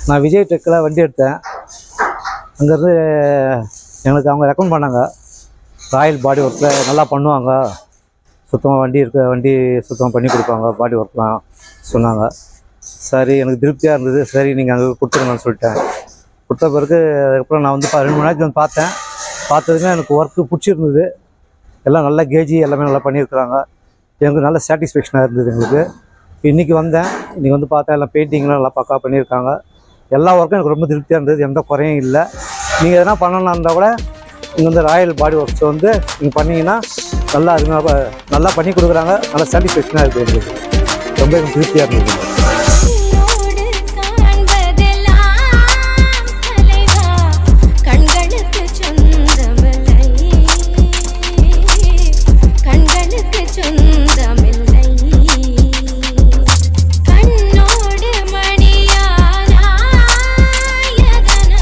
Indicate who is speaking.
Speaker 1: நான் விஜய் டெக்கில் வண்டி எடுத்தேன். அங்கேருந்து எங்களுக்கு அவங்க ரெக்கமெண்ட் பண்ணாங்க, ராயல் பாடி ஒர்க்கில் நல்லா பண்ணுவாங்க, சுத்தமாக வண்டி சுத்தமாக பண்ணி கொடுப்பாங்க, பாடி ஒர்க்லாம் சொன்னாங்க. சரி, எனக்கு திருப்தியாக இருந்தது. சரி, நீங்கள் அங்கே கொடுத்துருங்கன்னு சொல்லிட்டேன். கொடுத்த பிறகு அதுக்கப்புறம் நான் வந்து 2 மணி நேரத்துக்கு வந்து பார்த்ததுமே எனக்கு ஒர்க்கு பிடிச்சிருந்தது. எல்லாம் நல்லா கேஜி எல்லாமே நல்லா பண்ணியிருக்கிறாங்க. எங்களுக்கு நல்ல சாட்டிஸ்ஃபேக்ஷனாக இருந்தது எங்களுக்கு. இன்றைக்கி வந்தேன். இன்றைக்கி வந்து பார்த்தா எல்லாம் பெயிண்டிங்லாம் நல்லா பக்கா பண்ணியிருக்காங்க. எல்லா ஒர்க்கும் எனக்கு ரொம்ப திருப்தியாக இருந்தது. எந்த குறையும் இல்லை. நீங்கள் எதனா பண்ணணும்னா இருந்தால் கூட இங்கே வந்து ராயல் பாடி ஒர்க்ஸ் வந்து நீங்கள் பண்ணிங்கன்னா நல்லா அருமையாக நல்லா பண்ணி கொடுக்குறாங்க. நல்லா சாட்டிஸ்ஃபேக்ஷனாக இருக்குது எங்களுக்கு. ரொம்ப எனக்கு திருப்தியாக இருந்தது.